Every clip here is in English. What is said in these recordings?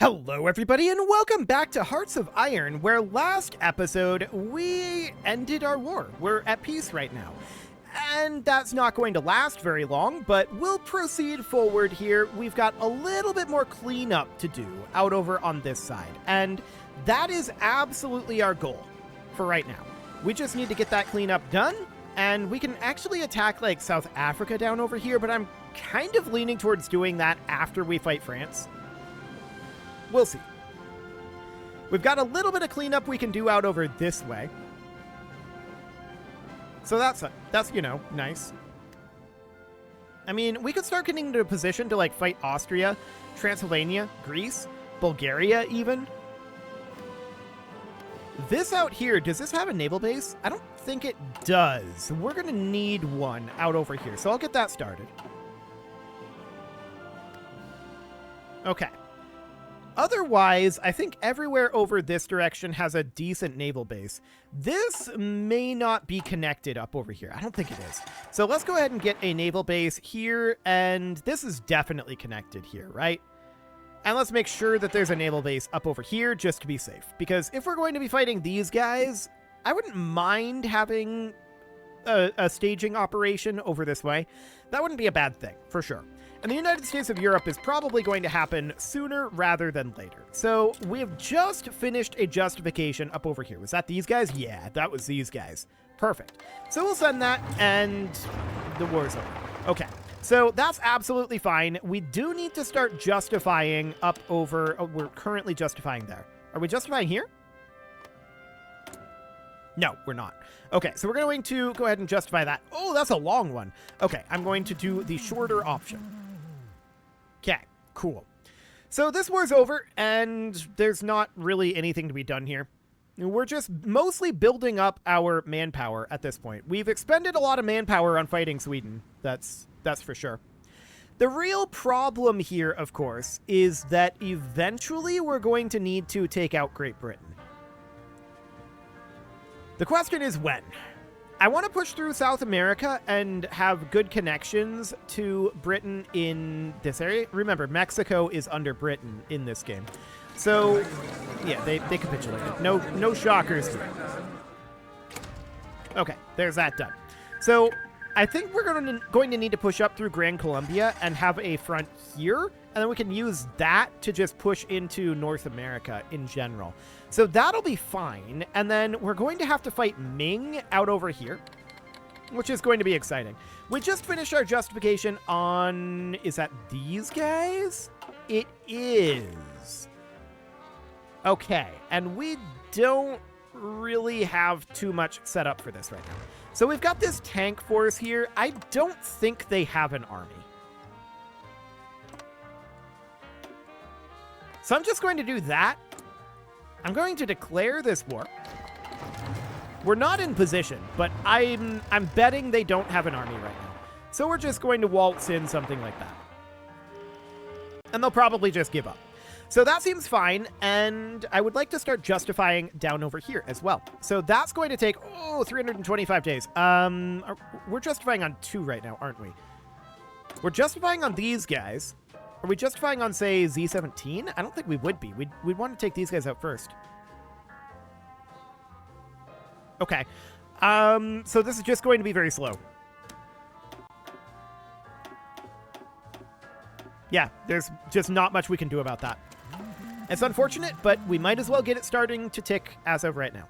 Hello everybody and welcome back to Hearts of Iron, where last episode we ended our war. We're at peace right now. And that's not going to last very long, but we'll proceed forward here. We've got a little bit more cleanup to do out over on this side, and that is absolutely our goal for right now. We just need to get that cleanup done, and we can actually attack like South Africa down over here, but I'm kind of leaning towards doing that after we fight France. We'll see. We've got a little bit of cleanup we can do out over this way. So that's nice. I mean, we could start getting into a position to, like, fight Austria, Transylvania, Greece, Bulgaria, even. This out here, does this have a naval base? I don't think it does. We're going to need one out over here, so I'll get that started. Okay. Otherwise, I think everywhere over this direction has a decent naval base. This may not be connected up over here. I don't think it is. So let's go ahead and get a naval base here, and this is definitely connected here, right? And let's make sure that there's a naval base up over here just to be safe. Because if we're going to be fighting these guys, I wouldn't mind having a staging operation over this way. That wouldn't be a bad thing, for sure. And the United States of Europe is probably going to happen sooner rather than later. So we have just finished a justification up over here. Was that these guys? Yeah, that was these guys. Perfect. So we'll send that, and the war's over. Okay, so that's absolutely fine. We do need to start justifying up over... Oh, we're currently justifying there. Are we justifying here? No, we're not. Okay, so we're going to go ahead and justify that. Oh, that's a long one. Okay, I'm going to do the shorter option. Okay, cool. So this war's over, and there's not really anything to be done here. We're just mostly building up our manpower at this point. We've expended a lot of manpower on fighting Sweden. That's for sure. The real problem here, of course, is that eventually we're going to need to take out Great Britain. The question is when. I want to push through South America and have good connections to Britain in this area. Remember, Mexico is under Britain in this game. So, yeah, they capitulated. No shockers here. Okay, there's that done. So, I think we're going to need to push up through Gran Colombia and have a front here, and then we can use that to just push into North America in general. So that'll be fine, and then we're going to have to fight Ming out over here, which is going to be exciting. We just finished our justification on... Is that these guys? It is. Okay, and we don't really have too much set up for this right now. So we've got this tank force here. I don't think they have an army. So I'm just going to do that. I'm going to declare this war. We're not in position, but I'm betting they don't have an army right now. So we're just going to waltz in something like that. And they'll probably just give up. So that seems fine, and I would like to start justifying down over here as well. So that's going to take, 325 days. We're justifying on 2 right now, aren't we? We're justifying on these guys. Are we justifying on, say, Z17? I don't think we would be. We'd want to take these guys out first. Okay. So this is just going to be very slow. Yeah, there's just not much we can do about that. It's unfortunate, but we might as well get it starting to tick as of right now.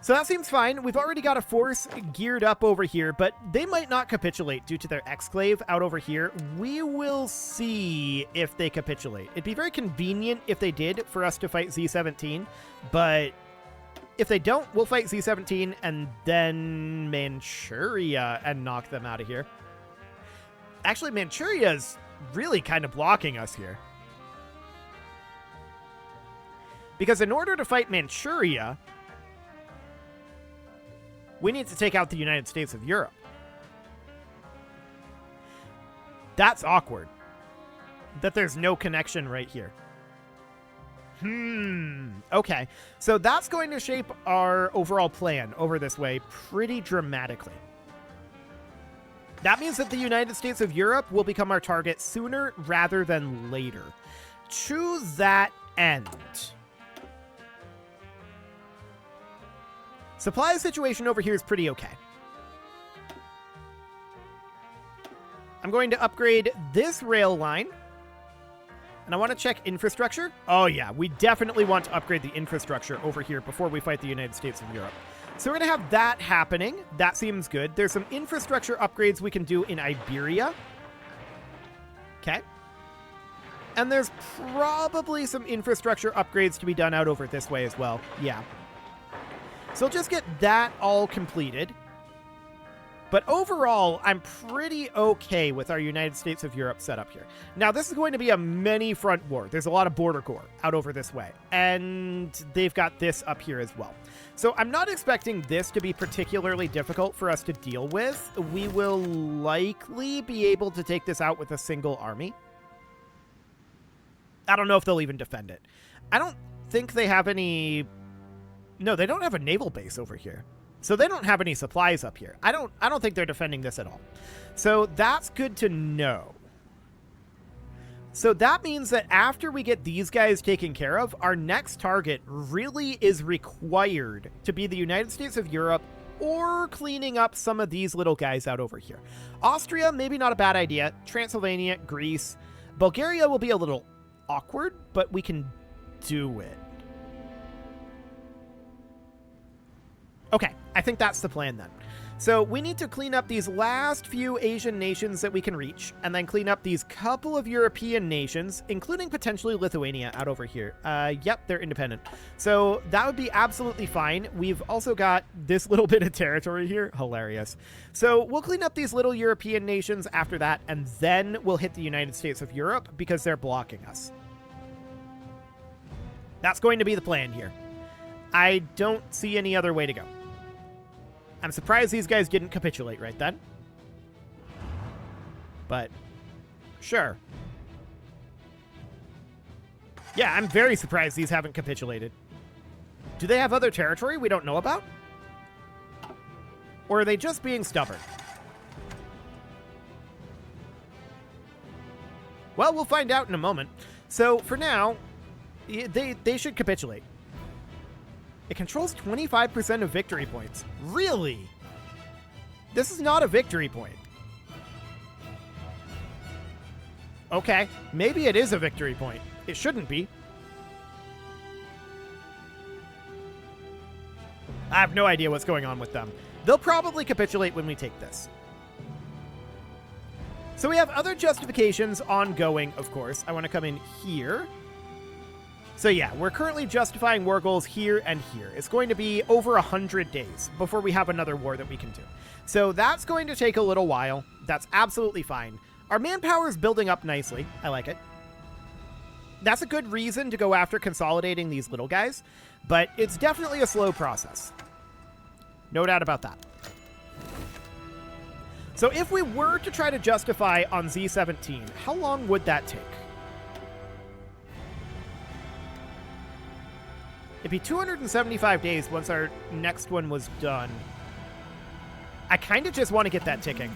So that seems fine. We've already got a force geared up over here, but they might not capitulate due to their exclave out over here. We will see if they capitulate. It'd be very convenient if they did for us to fight Z17, but if they don't, we'll fight Z17 and then Manchuria and knock them out of here. Actually, Manchuria is really kind of blocking us here. Because in order to fight Manchuria, we need to take out the United States of Europe. That's awkward. That there's no connection right here. Okay. So that's going to shape our overall plan over this way pretty dramatically. That means that the United States of Europe will become our target sooner rather than later. to that end, supply situation over here is pretty okay. I'm going to upgrade this rail line. And I want to check infrastructure. Oh, yeah. We definitely want to upgrade the infrastructure over here before we fight the United States of Europe. So we're going to have that happening. That seems good. There's some infrastructure upgrades we can do in Iberia. Okay. And there's probably some infrastructure upgrades to be done out over this way as well. Yeah. So we'll just get that all completed. But overall, I'm pretty okay with our United States of Europe setup here. Now, this is going to be a many-front war. There's a lot of border corps out over this way. And they've got this up here as well. So I'm not expecting this to be particularly difficult for us to deal with. We will likely be able to take this out with a single army. I don't know if they'll even defend it. I don't think they have any... No, they don't have a naval base over here. So they don't have any supplies up here. I don't think they're defending this at all. So that's good to know. So that means that after we get these guys taken care of, our next target really is required to be the United States of Europe or cleaning up some of these little guys out over here. Austria, maybe not a bad idea. Transylvania, Greece. Bulgaria will be a little awkward, but we can do it. Okay, I think that's the plan then. So we need to clean up these last few Asian nations that we can reach, and then clean up these couple of European nations, including potentially Lithuania out over here. Yep, they're independent. So that would be absolutely fine. We've also got this little bit of territory here. Hilarious. So we'll clean up these little European nations after that, and then we'll hit the United States of Europe because they're blocking us. That's going to be the plan here. I don't see any other way to go. I'm surprised these guys didn't capitulate right then. But, sure. Yeah, I'm very surprised these haven't capitulated. Do they have other territory we don't know about? Or are they just being stubborn? Well, we'll find out in a moment. So, for now, they should capitulate. It controls 25% of victory points. Really? This is not a victory point. Okay, maybe it is a victory point. It shouldn't be. I have no idea what's going on with them. They'll probably capitulate when we take this. So we have other justifications ongoing, of course. I want to come in here. So yeah, we're currently justifying war goals here and here. It's going to be over 100 days before we have another war that we can do. So that's going to take a little while. That's absolutely fine. Our manpower is building up nicely. I like it. That's a good reason to go after consolidating these little guys, but it's definitely a slow process. No doubt about that. So if we were to try to justify on Z17, how long would that take? It'd be 275 days once our next one was done. I kind of just want to get that ticking.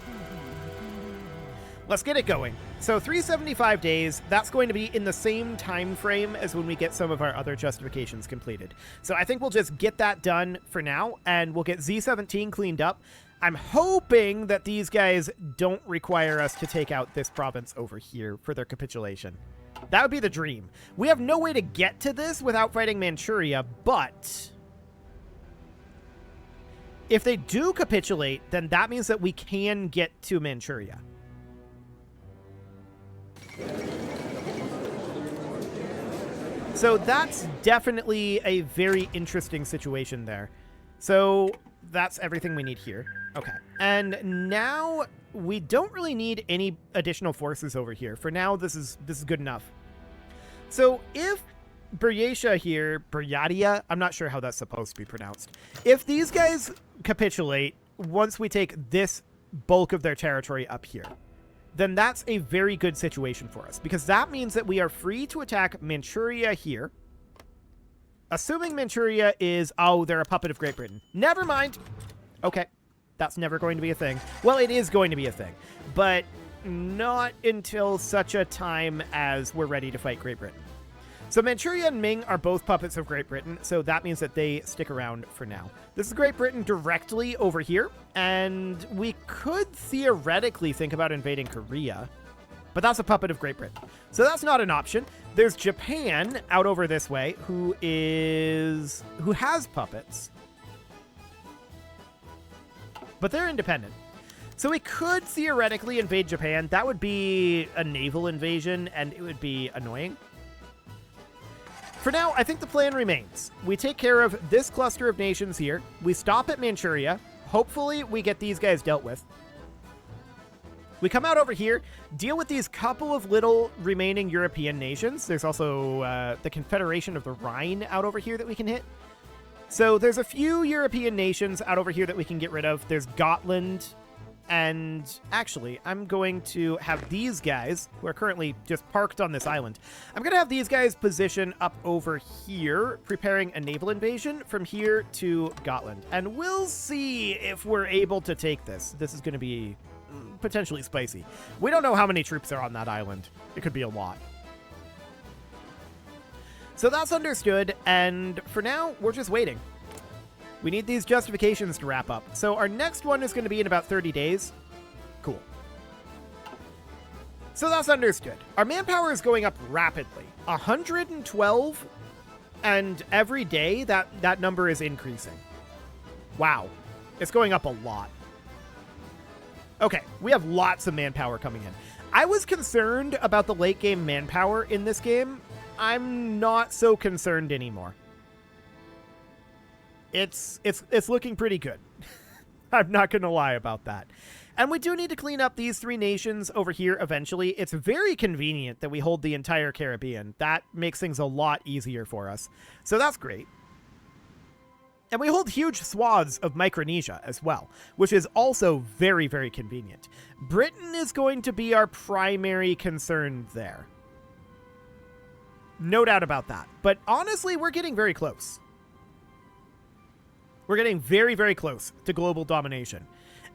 Let's get it going. So 375 days, that's going to be in the same time frame as when we get some of our other justifications completed. So I think we'll just get that done for now, and we'll get Z17 cleaned up. I'm hoping that these guys don't require us to take out this province over here for their capitulation. That would be the dream. We have no way to get to this without fighting Manchuria, but if they do capitulate, then that means that we can get to Manchuria. So that's definitely a very interesting situation there. So that's everything we need here. Okay. And now we don't really need any additional forces over here. For now, this is good enough. So if Buryatia here, Buryatia, I'm not sure how that's supposed to be pronounced. If these guys capitulate once we take this bulk of their territory up here, then that's a very good situation for us, because that means that we are free to attack Manchuria here. Assuming Manchuria is, oh, they're a puppet of Great Britain. Never mind. Okay. That's never going to be a thing. Well, it is going to be a thing. But not until such a time as we're ready to fight Great Britain. So Manchuria and Ming are both puppets of Great Britain, so that means that they stick around for now. This is Great Britain directly over here, and we could theoretically think about invading Korea, but that's a puppet of Great Britain. So that's not an option. There's Japan out over this way, who has puppets, but they're independent. So we could theoretically invade Japan. That would be a naval invasion, and it would be annoying. For now, I think the plan remains. We take care of this cluster of nations here. We stop at Manchuria. Hopefully, we get these guys dealt with. We come out over here, deal with these couple of little remaining European nations. There's also the Confederation of the Rhine out over here that we can hit. So there's a few European nations out over here that we can get rid of. There's Gotland. And actually, I'm going to have these guys, who are currently just parked on this island, I'm going to have these guys position up over here, preparing a naval invasion from here to Gotland. And we'll see if we're able to take this. This is going to be potentially spicy. We don't know how many troops are on that island. It could be a lot. So that's understood, and for now, we're just waiting. We need these justifications to wrap up. So our next one is going to be in about 30 days. Cool. So that's understood. Our manpower is going up rapidly. 112, and every day that number is increasing. Wow. It's going up a lot. Okay, we have lots of manpower coming in. I was concerned about the late game manpower in this game. I'm not so concerned anymore. It's looking pretty good. I'm not going to lie about that. And we do need to clean up these three nations over here eventually. It's very convenient that we hold the entire Caribbean. That makes things a lot easier for us. So that's great. And we hold huge swaths of Micronesia as well, which is also very, very convenient. Britain is going to be our primary concern there. No doubt about that. But honestly, we're getting very close. We're getting very, very close to global domination.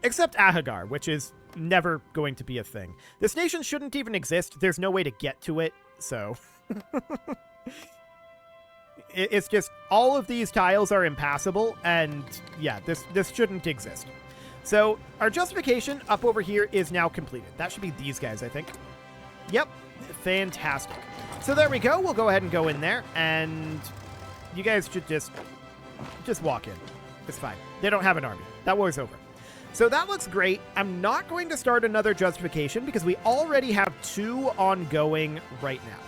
Except Ahagar, which is never going to be a thing. This nation shouldn't even exist. There's no way to get to it, so... It's just, all of these tiles are impassable, and yeah, this shouldn't exist. So, our justification up over here is now completed. That should be these guys, I think. Yep, fantastic. So there we go. We'll go ahead and go in there, and you guys should just walk in. It's fine. They don't have an army. That war's over. So that looks great. I'm not going to start another justification because we already have 2 ongoing right now.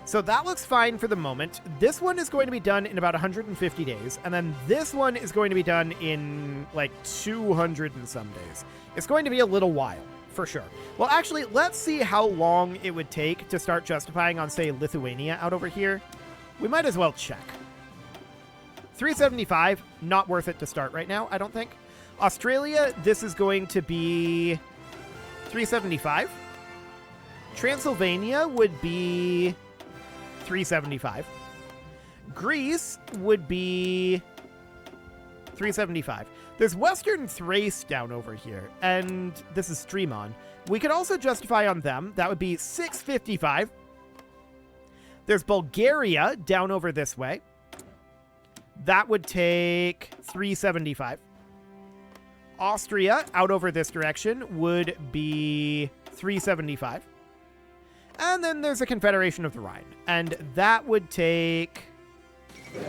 So that looks fine for the moment. This one is going to be done in about 150 days, and then this one is going to be done in like 200 and some days. It's going to be a little while, for sure. Well, actually, let's see how long it would take to start justifying on, say, Lithuania out over here. We might as well check. 375, not worth it to start right now, I don't think. Australia, this is going to be 375. Transylvania would be 375. Greece would be 375. There's Western Thrace down over here, and this is Stremon. We could also justify on them. That would be 655. There's Bulgaria down over this way. That would take 375. Austria out over this direction would be 375. And then there's a Confederation of the Rhine, and that would take...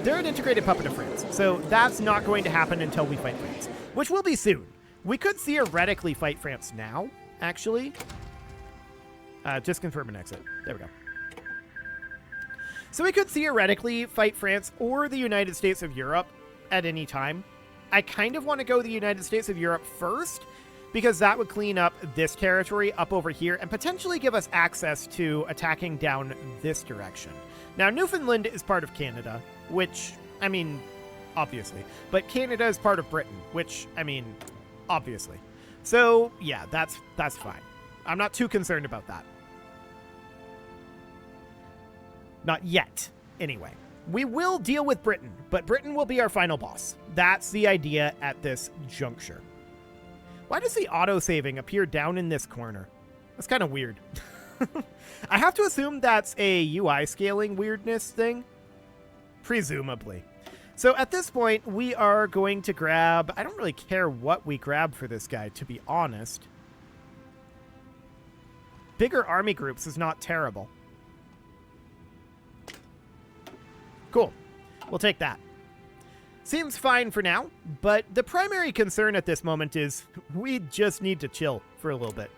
They're an integrated puppet of France, so that's not going to happen until we fight France, which will be soon. We could theoretically fight France now, actually. Just confirm an exit. There we go. So we could theoretically fight France or the United States of Europe at any time. I kind of want to go the United States of Europe first, because that would clean up this territory up over here and potentially give us access to attacking down this direction. Now, Newfoundland is part of Canada, which, I mean, obviously. But Canada is part of Britain, which, I mean, obviously. So, yeah, that's fine. I'm not too concerned about that. Not yet, anyway. We will deal with Britain, but Britain will be our final boss. That's the idea at this juncture. Why does the auto-saving appear down in this corner? That's kind of weird. I have to assume that's a UI scaling weirdness thing. Presumably. So at this point, we are going to grab... I don't really care what we grab for this guy, to be honest. Bigger army groups is not terrible. Cool. We'll take that. Seems fine for now, but the primary concern at this moment is we just need to chill for a little bit.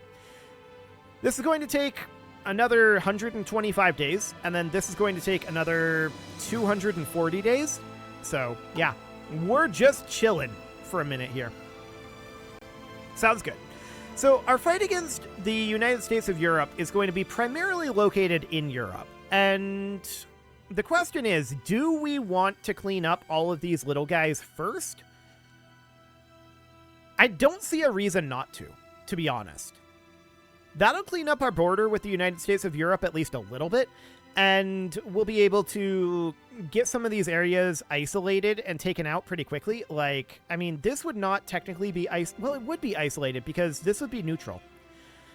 This is going to take another 125 days, and then this is going to take another 240 days. So, yeah, we're just chilling for a minute here. Sounds good. So our fight against the United States of Europe is going to be primarily located in Europe. And the question is, do we want to clean up all of these little guys first? I don't see a reason not to be honest. That'll clean up our border with the United States of Europe at least a little bit, and we'll be able to get some of these areas isolated and taken out pretty quickly. Like, I mean, this would not technically be well, it would be isolated because this would be neutral.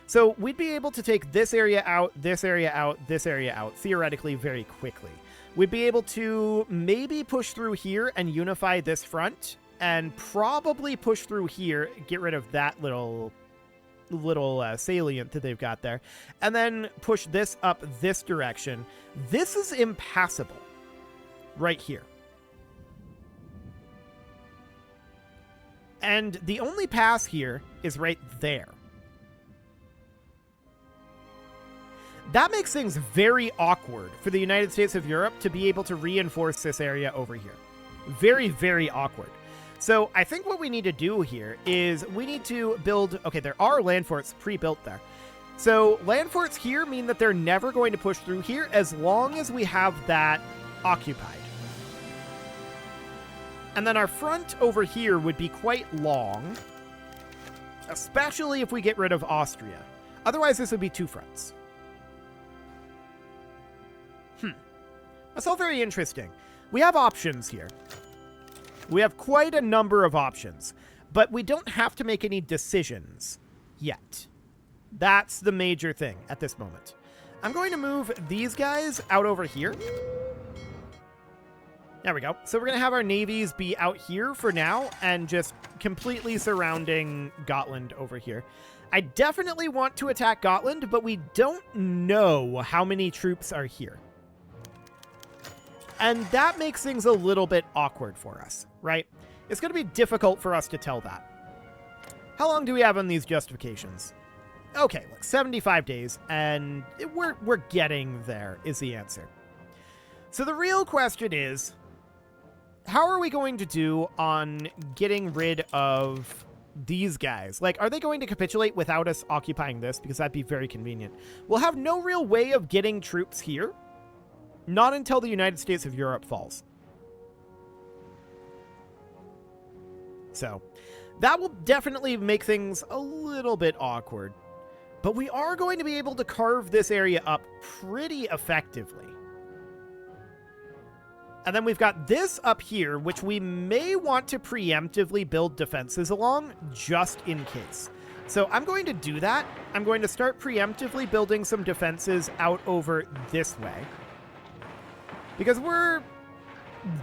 So we'd be able to take this area out, this area out, this area out, theoretically very quickly. We'd be able to maybe push through here and unify this front, and probably push through here, get rid of that little salient that they've got there, and then push this up this direction. This is impassable right here. And the only pass here is right there. That makes things very awkward for the United States of Europe to be able to reinforce this area over here. Very, very awkward. So I think what we need to do here is we need to build... Okay, there are land forts pre-built there. So land forts here mean that they're never going to push through here as long as we have that occupied. And then our front over here would be quite long, especially if we get rid of Austria. Otherwise, this would be two fronts. That's all very interesting. We have options here. We have quite a number of options, but we don't have to make any decisions yet. That's the major thing at this moment. I'm going to move these guys out over here. There we go. So we're going to have our navies be out here for now and just completely surrounding Gotland over here. I definitely want to attack Gotland, but we don't know how many troops are here. And that makes things a little bit awkward for us, right? It's going to be difficult for us to tell that. How long do we have on these justifications? Okay, look, 75 days, and we're getting there is the answer. So the real question is, how are we going to do on getting rid of these guys? Like, are they going to capitulate without us occupying this? Because that'd be very convenient. We'll have no real way of getting troops here. Not until the United States of Europe falls. So, that will definitely make things a little bit awkward. But we are going to be able to carve this area up pretty effectively. And then we've got this up here, which we may want to preemptively build defenses along, just in case. So I'm going to do that. I'm going to start preemptively building some defenses out over this way. Because we're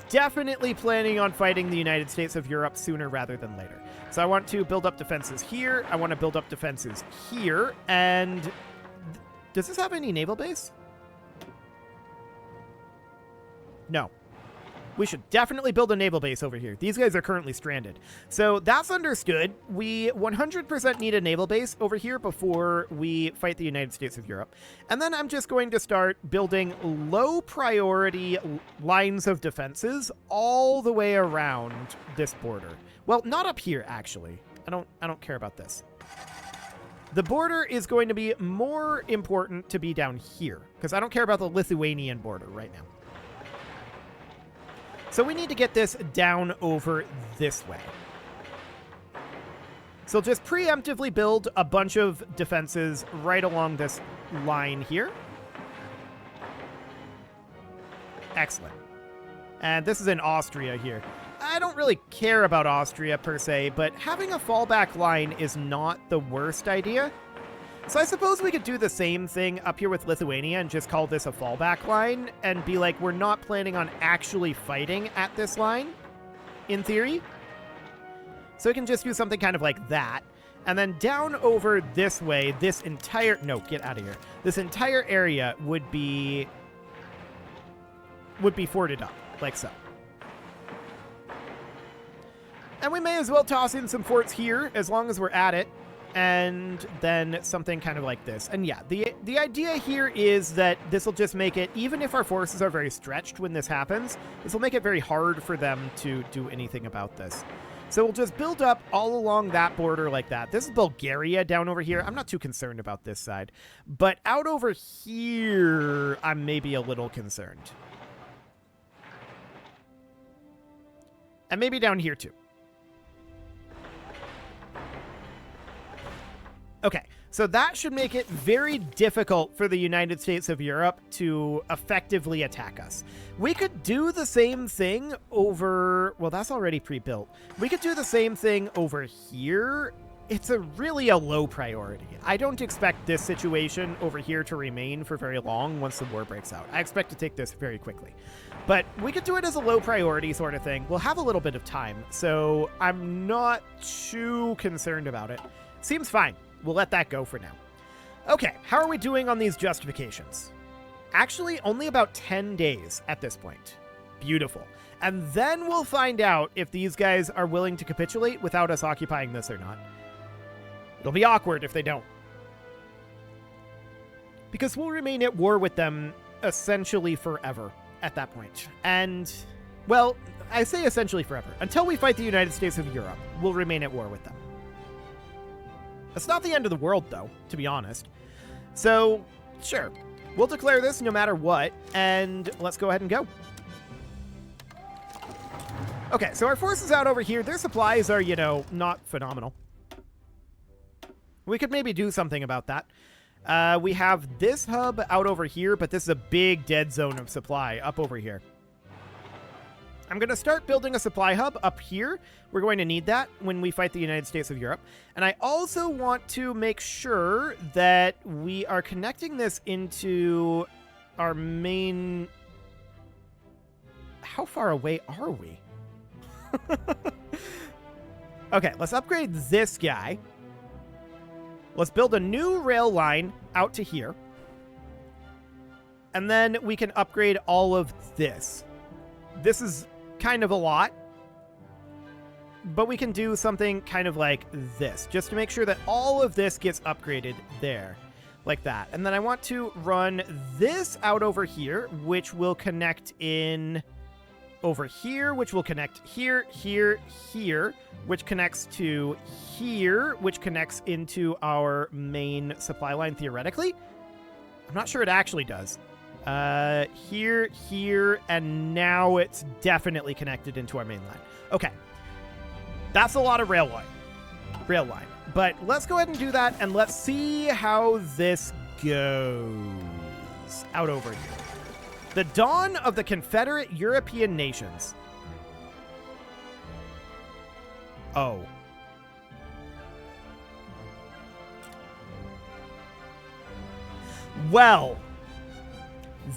definitely planning on fighting the United States of Europe sooner rather than later. So I want to build up defenses here. I want to build up defenses here. And does this have any naval base? No. We should definitely build a naval base over here. These guys are currently stranded. So that's understood. We 100% need a naval base over here before we fight the United States of Europe. And then I'm just going to start building low priority lines of defenses all the way around this border. Well, not up here, actually. I don't care about this. The border is going to be more important to be down here because I don't care about the Lithuanian border right now. So we need to get this down over this way. So just preemptively build a bunch of defenses right along this line here. Excellent. And this is in Austria here. I don't really care about Austria per se, but having a fallback line is not the worst idea. So I suppose we could do the same thing up here with Lithuania and just call this a fallback line and be like, we're not planning on actually fighting at this line, in theory. So we can just do something kind of like that. And then down over this way, this entire... No, get out of here. This entire area would be forted up, like so. And we may as well toss in some forts here, as long as we're at it. And then something kind of like this. And yeah, the idea here is that this will just make it, even if our forces are very stretched when this happens, this will make it very hard for them to do anything about this. So we'll just build up all along that border like that. This is Bulgaria down over here. I'm not too concerned about this side. But out over here, I'm maybe a little concerned. And maybe down here too. Okay, so that should make it very difficult for the United States of Europe to effectively attack us. We could do the same thing over... Well, that's already pre-built. We could do the same thing over here. It's really a low priority. I don't expect this situation over here to remain for very long once the war breaks out. I expect to take this very quickly. But we could do it as a low priority sort of thing. We'll have a little bit of time, so I'm not too concerned about it. Seems fine. We'll let that go for now. Okay, how are we doing on these justifications? Actually, only about 10 days at this point. Beautiful. And then we'll find out if these guys are willing to capitulate without us occupying this or not. It'll be awkward if they don't. Because we'll remain at war with them essentially forever at that point. And, well, I say essentially forever. Until we fight the United States of Europe, we'll remain at war with them. It's not the end of the world, though, to be honest. So, sure. We'll declare this no matter what, and let's go ahead and go. Okay, so our forces out over here, their supplies are, you know, not phenomenal. We could maybe do something about that. We have this hub out over here, but this is a big dead zone of supply up over here. I'm going to start building a supply hub up here. We're going to need that when we fight the United States of Europe. And I also want to make sure that we are connecting this into our main... How far away are we? Okay, let's upgrade this guy. Let's build a new rail line out to here. And then we can upgrade all of this. This is kind of a lot, but we can do something kind of like this, just to make sure that all of this gets upgraded there, like that. And then I want to run this out over here, which will connect in over here, which will connect here, here, here, which connects to here, which connects into our main supply line theoretically. I'm not sure it actually does. Here, here, and now it's definitely connected into our main line. Okay. That's a lot of rail line. But let's go ahead and do that, and let's see how this goes out over here. The dawn of the Confederate European nations. Oh. Well,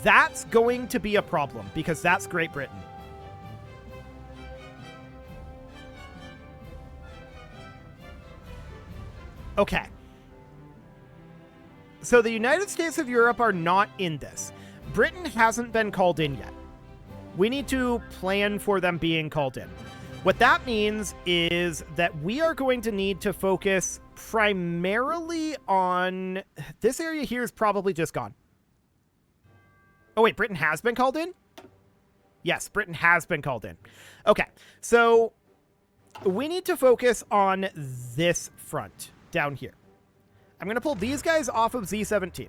that's going to be a problem, because that's Great Britain. Okay. So the United States of Europe are not in this. Britain hasn't been called in yet. We need to plan for them being called in. What that means is that we are going to need to focus primarily on... This area here is probably just gone. Oh, wait, Britain has been called in? Yes, Britain has been called in. Okay, so we need to focus on this front down here. I'm going to pull these guys off of Z-17.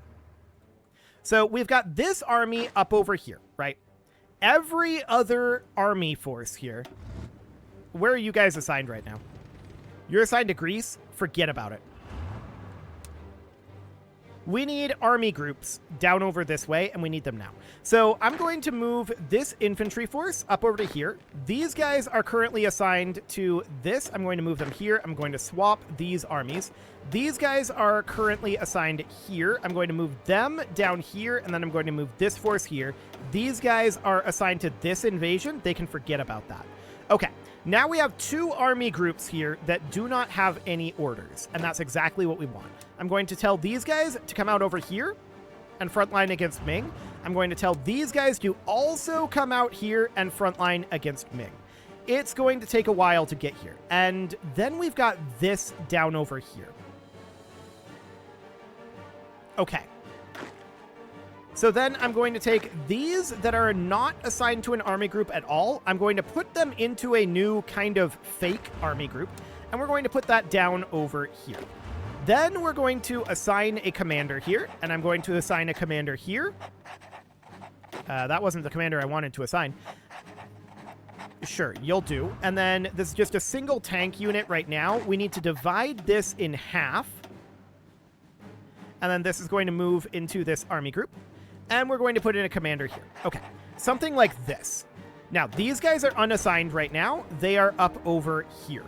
So we've got this army up over here, right? Every other army force here. Where are you guys assigned right now? You're assigned to Greece? Forget about it. we need army groups down over this way, and we need them now. So I'm going to move this infantry force up over to here. These guys are currently assigned to this. I'm going to move them here. I'm going to swap these armies. These guys are currently assigned here. I'm going to move them down here, and then I'm going to move this force here. These guys are assigned to this invasion. They can forget about that. Okay, now we have 2 army groups here that do not have any orders, and that's exactly what we want. I'm going to tell these guys to come out over here and frontline against Ming. I'm going to tell these guys to also come out here and frontline against Ming. It's going to take a while to get here. And then we've got this down over here. Okay. So then I'm going to take these that are not assigned to an army group at all. I'm going to put them into a new kind of fake army group, and we're going to put that down over here. Then we're going to assign a commander here, and I'm going to assign a commander here. That wasn't the commander I wanted to assign. Sure, you'll do. And then this is just a single tank unit right now. We need to divide this in half. And then this is going to move into this army group. And we're going to put in a commander here. Okay, something like this. Now, these guys are unassigned right now. They are up over here.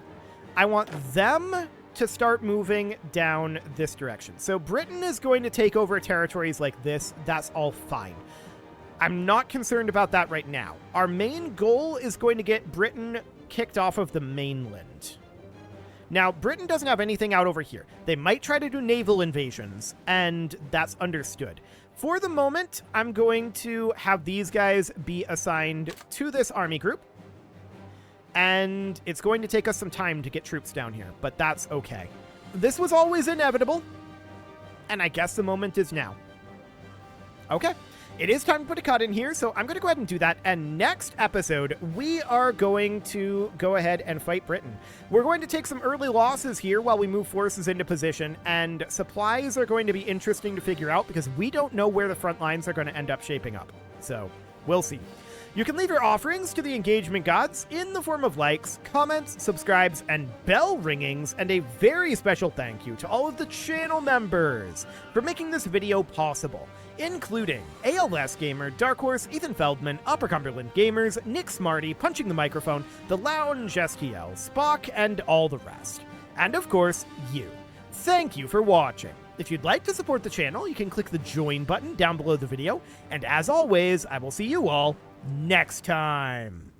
I want them to start moving down this direction. So Britain is going to take over territories like this. That's all fine. I'm not concerned about that right now. Our main goal is going to get Britain kicked off of the mainland. Now, Britain doesn't have anything out over here. They might try to do naval invasions, and that's understood. For the moment, I'm going to have these guys be assigned to this army group. And it's going to take us some time to get troops down here, but that's okay. This was always inevitable, and I guess the moment is now. Okay, it is time to put a cut in here, so I'm going to go ahead and do that. And next episode, we are going to go ahead and fight Britain. We're going to take some early losses here while we move forces into position, and supplies are going to be interesting to figure out because we don't know where the front lines are going to end up shaping up. So we'll see. You can leave your offerings to the engagement gods in the form of likes, comments, subscribes, and bell ringings, and a very special thank you to all of the channel members for making this video possible, including ALS Gamer, Dark Horse, Ethan Feldman, Upper Cumberland Gamers, Nick Smarty, Punching the Microphone, The Lounge STL, Spock, and all the rest. And of course, you. Thank you for watching. If you'd like to support the channel, you can click the join button down below the video, and as always, I will see you all next time.